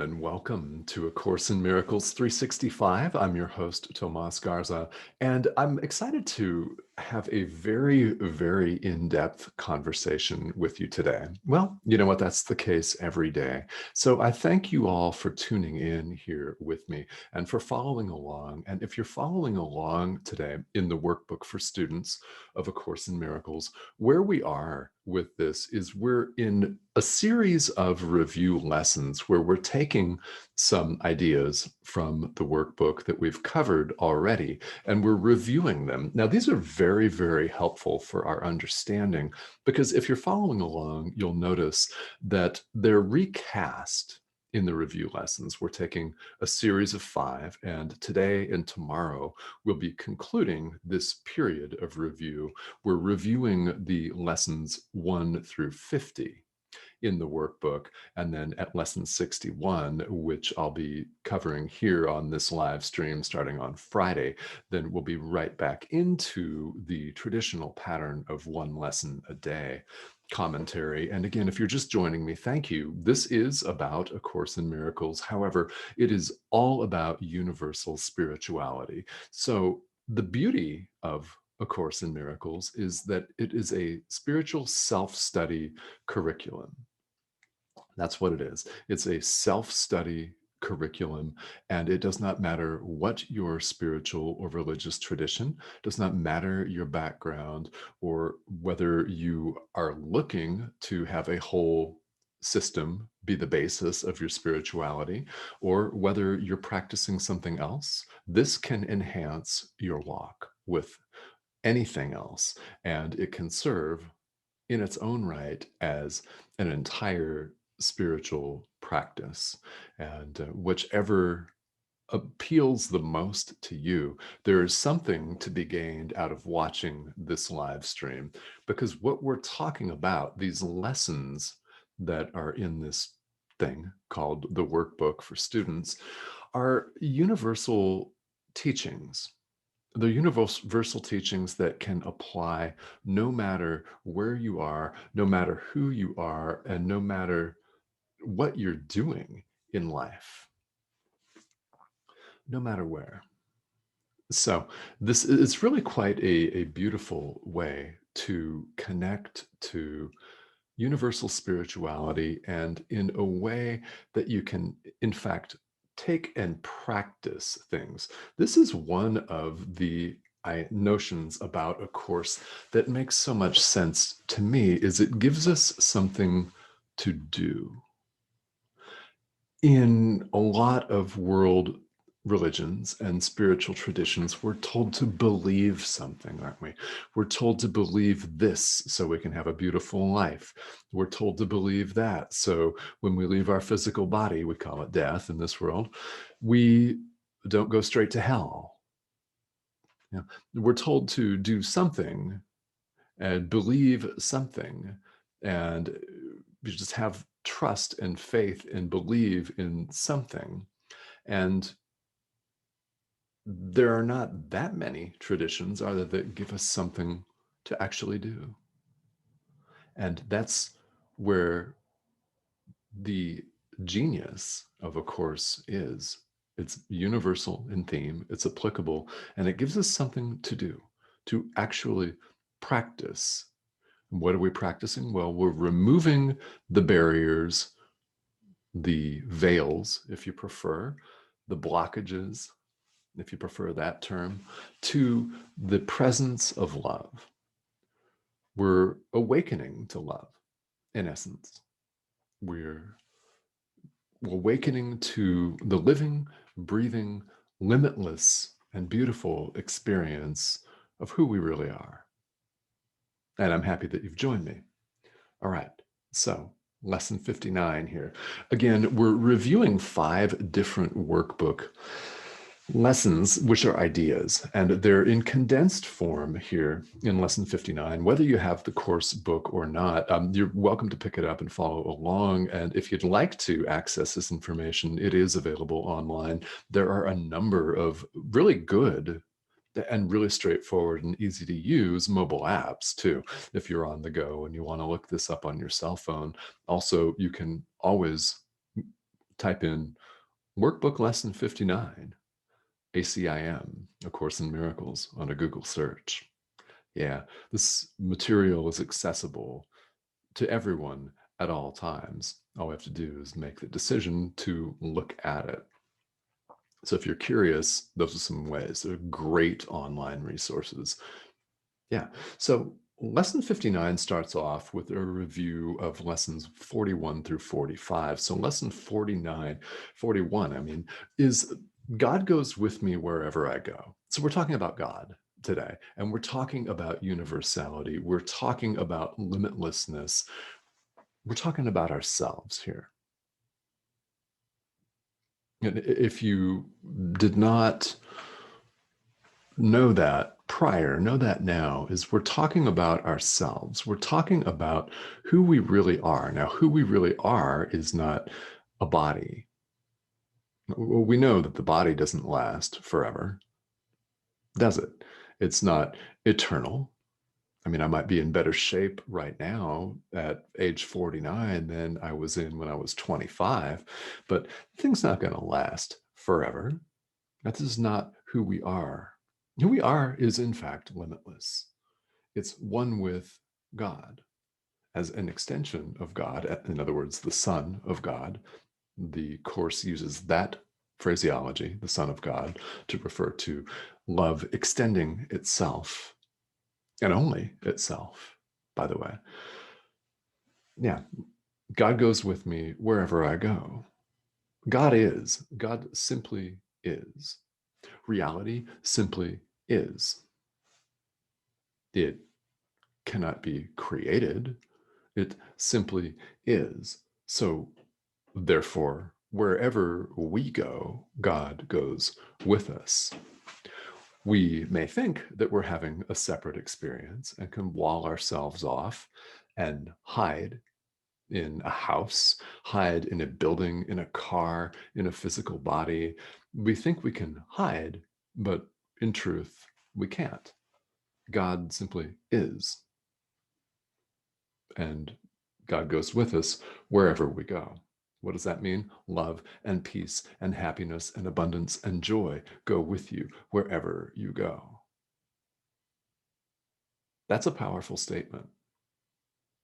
And welcome to A Course in Miracles 365. I'm your host, Tomas Garza, and I'm excited to have a very, very in-depth conversation with you today. Well, you know what? That's the case every day. So I thank you all for tuning in here with me and for following along. And if you're following along today in the workbook for students of A Course in Miracles, where we are with this is we're in a series of review lessons where we're taking some ideas from the workbook that we've covered already and we're reviewing them. Now, these are very, very helpful for our understanding because if you're following along, you'll notice that they're recast in the review lessons. We're taking a series of 5, and today and tomorrow we'll be concluding this period of review. We're reviewing the lessons 1 through 50 in the workbook. And then at lesson 61, which I'll be covering here on this live stream starting on Friday, then we'll be right back into the traditional pattern of one lesson a day commentary. And again, if you're just joining me, thank you. This is about A Course in Miracles. However, it is all about universal spirituality. So the beauty of A Course in Miracles is that it is a spiritual self-study curriculum. That's what it is. It's a self-study curriculum, and it does not matter what your spiritual or religious tradition, does not matter your background, or whether you are looking to have a whole system be the basis of your spirituality, or whether you're practicing something else. This can enhance your walk with anything else, and it can serve in its own right as an entire spiritual practice. And whichever appeals the most to you, there is something to be gained out of watching this live stream, because what we're talking about, these lessons that are in this thing called the workbook for students, are universal teachings. They're universal teachings that can apply no matter where you are, no matter who you are, and no matter what you're doing in life, no matter where. So this is really quite a beautiful way to connect to universal spirituality, and in a way that you can, in fact, take and practice things. This is one of the notions about A Course that makes so much sense to me, is it gives us something to do. In a lot of world religions and spiritual traditions, we're told to believe something, aren't we? We're told to believe this so we can have a beautiful life. We're told to believe that. So when we leave our physical body, we call it death in this world, we don't go straight to hell. You know, we're told to do something and believe something, and you just have trust and faith and believe in something. And there are not that many traditions, are there, that give us something to actually do. And that's where the genius of A Course is. It's universal in theme, it's applicable, and it gives us something to do, to actually practice. What are we practicing? Well, we're removing the barriers, the veils, if you prefer, the blockages, if you prefer that term, to the presence of love. We're awakening to love, in essence. We're awakening to the living, breathing, limitless, and beautiful experience of who we really are. And I'm happy that you've joined me. All right, so lesson 59 here. Again, we're reviewing 5 different workbook lessons, which are ideas, and they're in condensed form here in lesson 59. Whether you have the course book or not, you're welcome to pick it up and follow along. And if you'd like to access this information, it is available online. There are a number of really good and really straightforward and easy to use mobile apps too, if you're on the go and you want to look this up on your cell phone. Also, you can always type in Workbook Lesson 59, ACIM, A Course in Miracles, on a Google search. Yeah, this material is accessible to everyone at all times. All we have to do is make the decision to look at it. So if you're curious, those are some ways. They're great online resources. Yeah. So lesson 59 starts off with a review of lessons 41 through 45. So lesson 49, 41, I mean, is God goes with me wherever I go. So we're talking about God today, and we're talking about universality. We're talking about limitlessness. We're talking about ourselves here. And if you did not know that prior, know that now, is we're talking about ourselves. We're talking about who we really are. Now, who we really are is not a body. We know that the body doesn't last forever, does it? It's not eternal. I mean, I might be in better shape right now at age 49 than I was in when I was 25, but things not going to last forever. That is not who we are. Who we are is, in fact, limitless. It's one with God as an extension of God, in other words, the Son of God. The Course uses that phraseology, the Son of God, to refer to love extending itself and only itself, by the way. Yeah, God goes with me wherever I go. God simply is. Reality simply is. It cannot be created. It simply is. So, therefore, wherever we go, God goes with us. We may think that we're having a separate experience and can wall ourselves off and hide in a house, hide in a building, in a car, in a physical body. We think we can hide, but in truth, we can't. God simply is. And God goes with us wherever we go. What does that mean? Love and peace and happiness and abundance and joy go with you wherever you go. That's a powerful statement,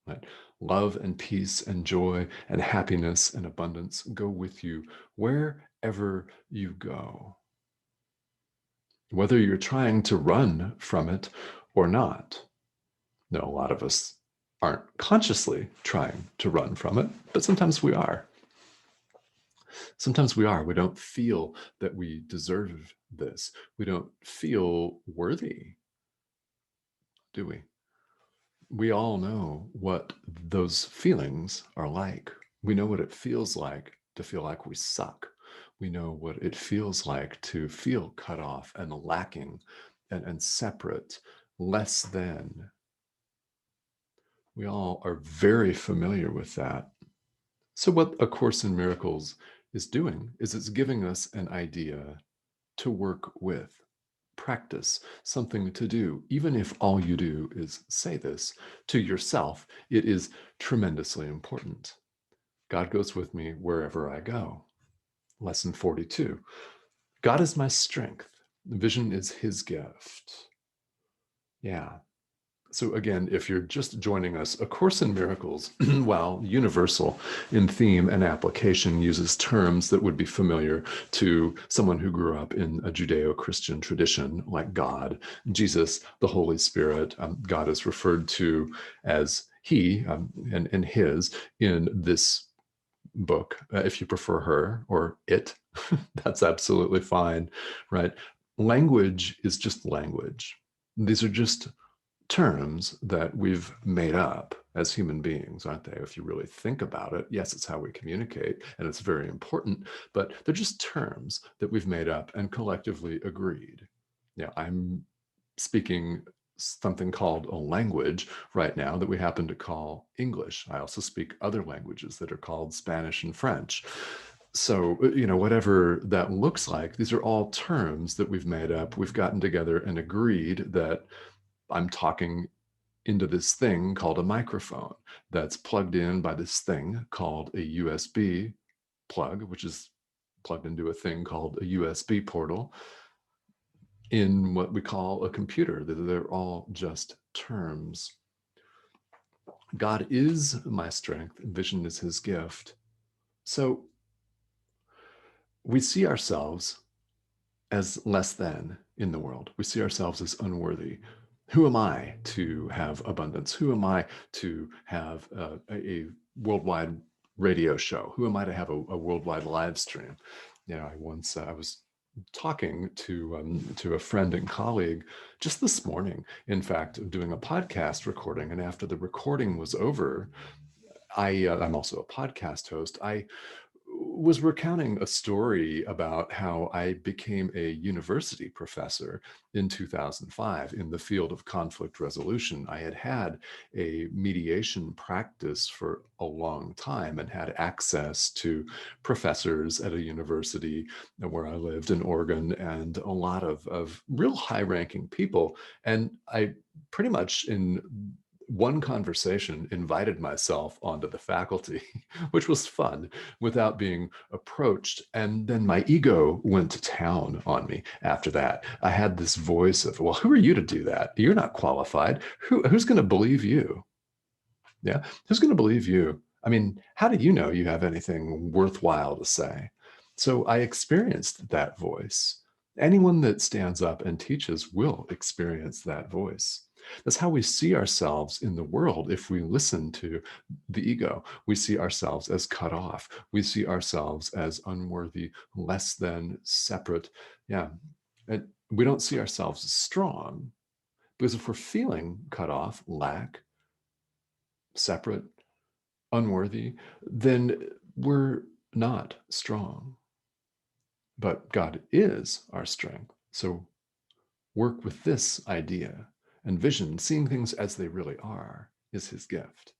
right? Love and peace and joy and happiness and abundance go with you wherever you go. Whether you're trying to run from it or not. No, a lot of us aren't consciously trying to run from it, but sometimes we are. Sometimes we are. We don't feel that we deserve this. We don't feel worthy, do we? We all know what those feelings are like. We know what it feels like to feel like we suck. We know what it feels like to feel cut off and lacking and separate, less than. We all are very familiar with that. So, what A Course in Miracles is doing is it's giving us an idea to work with, practice, something to do. Even if all you do is say this to yourself, it is tremendously important. God goes with me wherever I go. Lesson 42. God is my strength. Vision is his gift. Yeah. So again, if you're just joining us, A Course in Miracles, while universal in theme and application, uses terms that would be familiar to someone who grew up in a Judeo-Christian tradition, like God, Jesus, the Holy Spirit. God is referred to as he and his in this book. If you prefer her or it, that's absolutely fine, right? Language is just language. These are just terms that we've made up as human beings, aren't they? If you really think about it, yes, it's how we communicate and it's very important, but they're just terms that we've made up and collectively agreed. Yeah, I'm speaking something called a language right now that we happen to call English. I also speak other languages that are called Spanish and French. So, whatever that looks like, these are all terms that we've made up. We've gotten together and agreed that I'm talking into this thing called a microphone that's plugged in by this thing called a USB plug, which is plugged into a thing called a USB portal, in what we call a computer. They're all just terms. God is my strength, vision is his gift. So we see ourselves as less than in the world. We see ourselves as unworthy. Who am I to have abundance? Who am I to have a worldwide radio show? Who am I to have a worldwide live stream? I was talking to a friend and colleague just this morning, in fact, doing a podcast recording. And after the recording was over, I'm also a podcast host. I was recounting a story about how I became a university professor in 2005 in the field of conflict resolution. I had had a mediation practice for a long time and had access to professors at a university where I lived in Oregon and a lot of real high-ranking people. And I pretty much in one conversation invited myself onto the faculty, which was fun, without being approached. And then my ego went to town on me after that. I had this voice of, well, who are you to do that? You're not qualified. Who's going to believe you? Yeah. Who's going to believe you? I mean, how do you know you have anything worthwhile to say? So I experienced that voice. Anyone that stands up and teaches will experience that voice. That's how we see ourselves in the world. If we listen to the ego, we see ourselves as cut off. We see ourselves as unworthy, less than, separate. Yeah. And we don't see ourselves as strong, because if we're feeling cut off, lack, separate, unworthy, then we're not strong. But God is our strength. So work with this idea, and vision, seeing things as they really are, is his gift.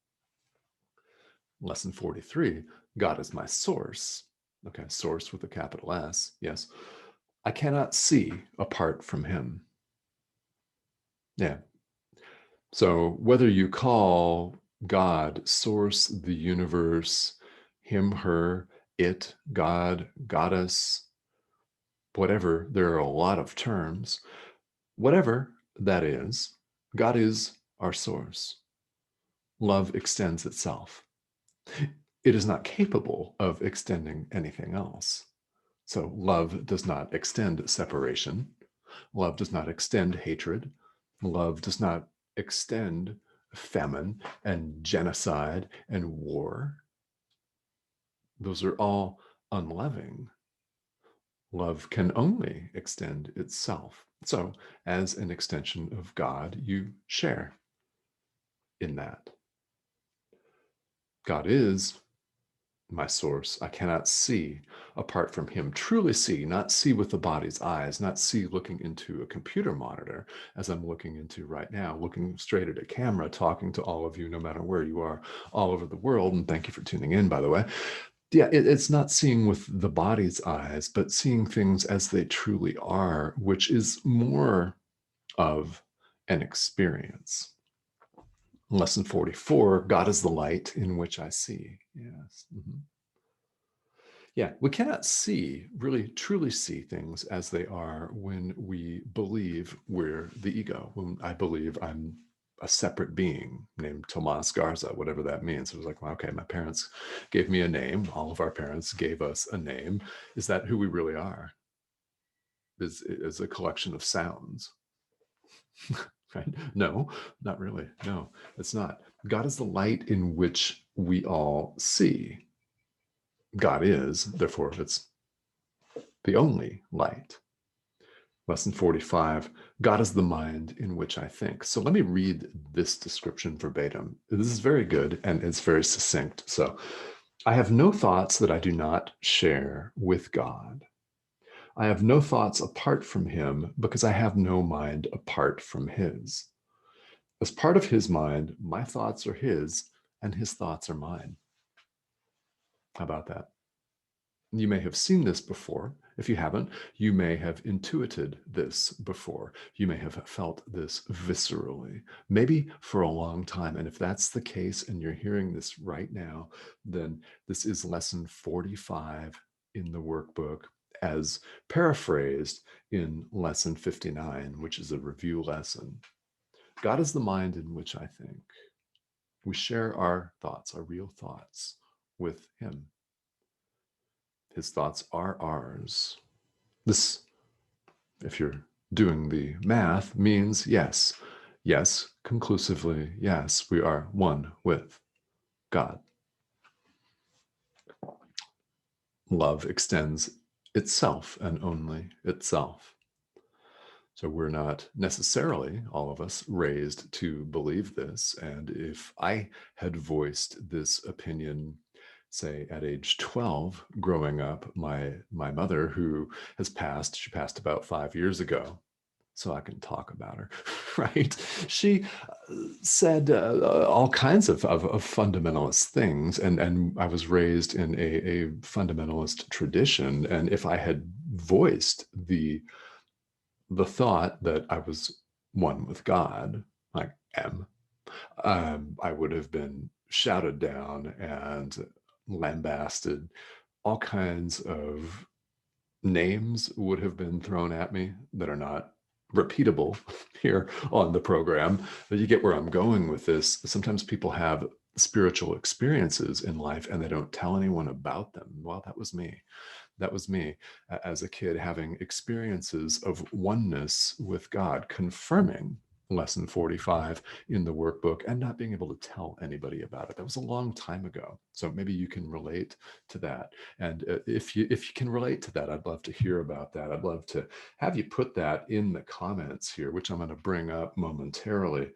Lesson 43, God is my source. Okay, source with a capital S, yes. I cannot see apart from him. Yeah. So whether you call God, source, the universe, him, her, it, God, goddess, whatever, there are a lot of terms. Whatever that is, God is our source. Love extends itself. It is not capable of extending anything else. So love does not extend separation. Love does not extend hatred. Love does not extend famine and genocide and war. Those are all unloving. Love can only extend itself. So, as an extension of God, you share in that. God is my source. I cannot see apart from him. Truly see, not see with the body's eyes, not see looking into a computer monitor as I'm looking into right now, looking straight at a camera, talking to all of you, no matter where you are, all over the world. And thank you for tuning in, by the way. Yeah, it's not seeing with the body's eyes, but seeing things as they truly are, which is more of an experience. Lesson 44, God is the light in which I see. Yes. Mm-hmm. Yeah, we cannot see, really truly see things as they are when we believe we're the ego, when I believe I'm a separate being named Tomas Garza, whatever that means. It was like, well, okay, my parents gave me a name. All of our parents gave us a name. Is that who we really are? Is a collection of sounds, right? No, not really. No, it's not. God is the light in which we all see. God is, therefore, it's the only light. Lesson 45, God is the mind in which I think. So let me read this description verbatim. This is very good and it's very succinct. So I have no thoughts that I do not share with God. I have no thoughts apart from him because I have no mind apart from his. As part of his mind, my thoughts are his and his thoughts are mine. How about that? You may have seen this before. If you haven't, you may have intuited this before. You may have felt this viscerally, maybe for a long time. And if that's the case and you're hearing this right now, then this is lesson 45 in the workbook, as paraphrased in lesson 59, which is a review lesson. God is the mind in which I think. We share our thoughts, our real thoughts, with Him. His thoughts are ours. This, if you're doing the math, means yes, yes, conclusively, yes, we are one with God. Love extends itself and only itself. So we're not necessarily, all of us, raised to believe this. And if I had voiced this opinion, say at age 12, growing up, my mother, who has passed, she passed about 5 years ago, so I can talk about her, right? She said all kinds of fundamentalist things, and I was raised in a fundamentalist tradition. And if I had voiced the thought that I was one with God, I am, I would have been shouted down and lambasted. All kinds of names would have been thrown at me that are not repeatable here on the program. But you get where I'm going with this. Sometimes people have spiritual experiences in life and they don't tell anyone about them. Well, that was me. That was me as a kid, having experiences of oneness with God, confirming lesson 45 in the workbook and not being able to tell anybody about it. That was a long time ago. So maybe you can relate to that. And if you can relate to that, I'd love to hear about that. I'd love to have you put that in the comments here, which I'm going to bring up momentarily.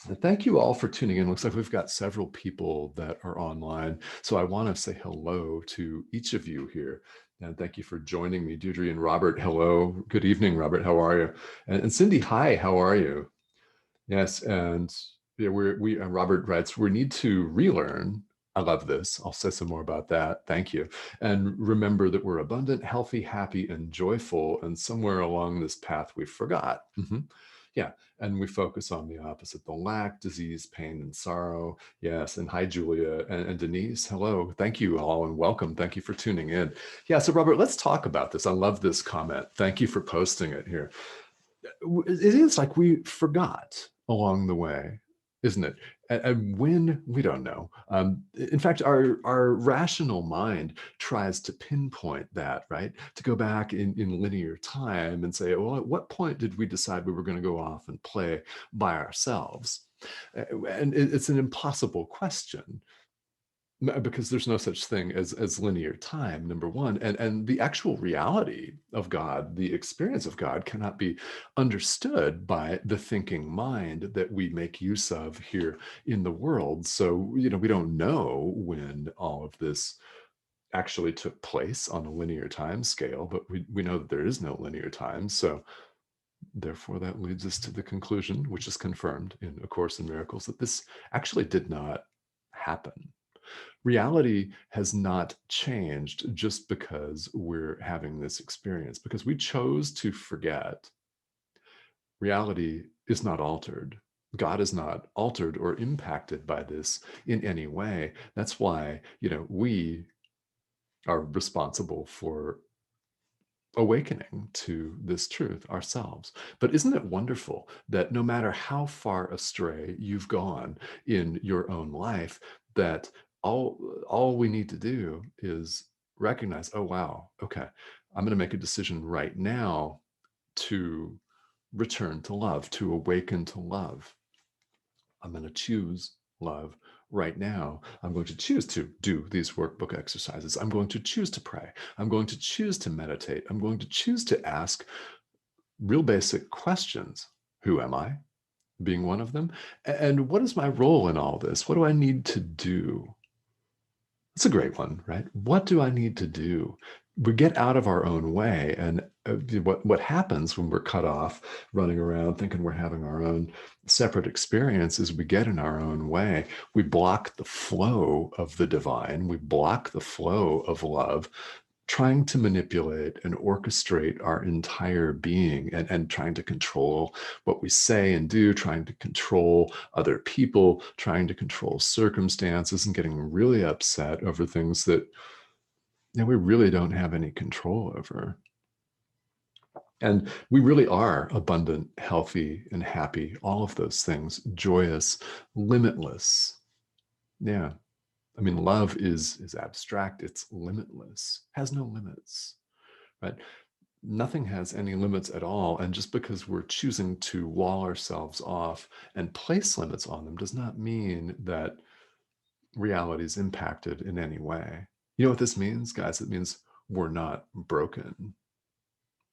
And thank you all for tuning in. Looks like we've got several people that are online. So I want to say hello to each of you here. And thank you for joining me. Deirdre and Robert, hello. Good evening, Robert. How are you? And Cindy, hi, how are you? Yes, and yeah, Robert writes, we need to relearn. I love this. I'll say some more about that. Thank you. And remember that we're abundant, healthy, happy, and joyful. And somewhere along this path, we forgot. Yeah, and we focus on the opposite, the lack, disease, pain, and sorrow. Yes, and hi, Julia and Denise. Hello. Thank you all and welcome. Thank you for tuning in. Yeah, so Robert, let's talk about this. I love this comment. Thank you for posting it here. It is like we forgot along the way, isn't it? And when, we don't know. In fact, our rational mind tries to pinpoint that, right? To go back in linear time and say, well, at what point did we decide we were going to go off and play by ourselves? And it's an impossible question because there's no such thing as linear time, number one, and the actual reality of God, the experience of God, cannot be understood by the thinking mind that we make use of here in the world. So we don't know when all of this actually took place on a linear time scale, but we know that there is no linear time. So therefore that leads us to the conclusion, which is confirmed in A Course in Miracles, that this actually did not happen. Reality has not changed just because we're having this experience, because we chose to forget. Reality is not altered. God is not altered or impacted by this in any way. That's why, we are responsible for awakening to this truth ourselves. But isn't it wonderful that no matter how far astray you've gone in your own life, that all we need to do is recognize, oh wow, okay, I'm going to make a decision right now to return to love, to awaken to love. I'm going to choose love right now. I'm going to choose to do these workbook exercises. I'm going to choose to pray. I'm going to choose to meditate. I'm going to choose to ask real basic questions. Who am I? Being one of them. And what is my role in all this? What do I need to do? It's a great one, right? What do I need to do? We get out of our own way, and what happens when we're cut off, running around thinking we're having our own separate experience, is we get in our own way. We block the flow of the divine. We block the flow of love, trying to manipulate and orchestrate our entire being, and trying to control what we say and do, trying to control other people, trying to control circumstances, and getting really upset over things that we really don't have any control over. And we really are abundant, healthy, and happy, all of those things, joyous, limitless. Yeah. I mean, love is abstract, it's limitless, has no limits, right? Nothing has any limits at all. And just because we're choosing to wall ourselves off and place limits on them does not mean that reality is impacted in any way. You know what this means, guys? It means we're not broken.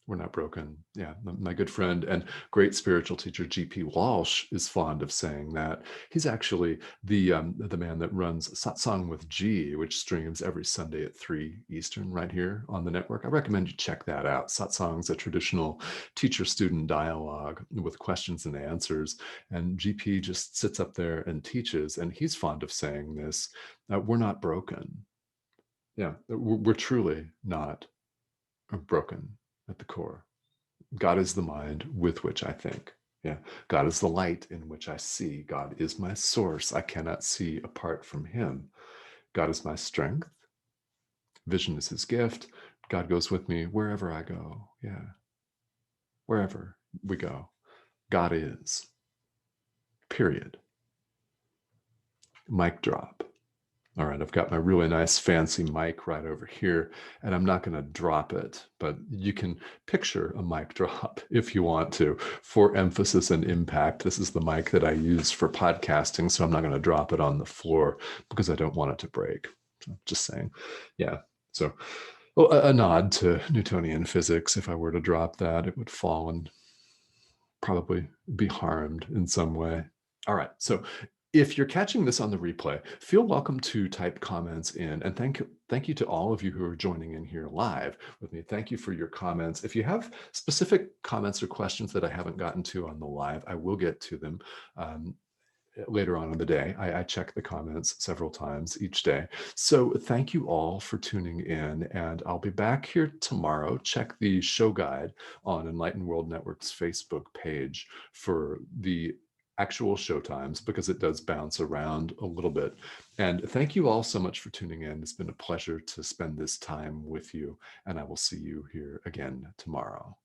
We're not broken. Yeah, my good friend and great spiritual teacher G.P. Walsh is fond of saying that. He's actually the man that runs Satsang with G, which streams every Sunday at 3 Eastern right here on the network. I recommend you check that out. Satsang's a traditional teacher-student dialogue with questions and answers, and GP just sits up there and teaches, and he's fond of saying this, we're not broken. Yeah, we're truly not broken at the core. God is the mind with which I think. Yeah. God is the light in which I see. God is my source. I cannot see apart from him. God is my strength. Vision is his gift. God goes with me wherever I go. Yeah. Wherever we go. God is. Period. Mic drop. All right, I've got my really nice fancy mic right over here, and I'm not going to drop it, but you can picture a mic drop if you want to for emphasis and impact. This is the mic that I use for podcasting, so I'm not going to drop it on the floor because I don't want it to break. So, just saying. Yeah. So, well, a nod to Newtonian physics. If I were to drop that, it would fall and probably be harmed in some way. All right. So if you're catching this on the replay, feel welcome to type comments in. And thank you to all of you who are joining in here live with me. Thank you for your comments. If you have specific comments or questions that I haven't gotten to on the live, I will get to them. Later on in the day. I check the comments several times each day. So thank you all for tuning in, and I'll be back here tomorrow. Check the show guide on Enlightened World Network's Facebook page for the actual show times, because it does bounce around a little bit. And thank you all so much for tuning in. It's been a pleasure to spend this time with you, and I will see you here again tomorrow.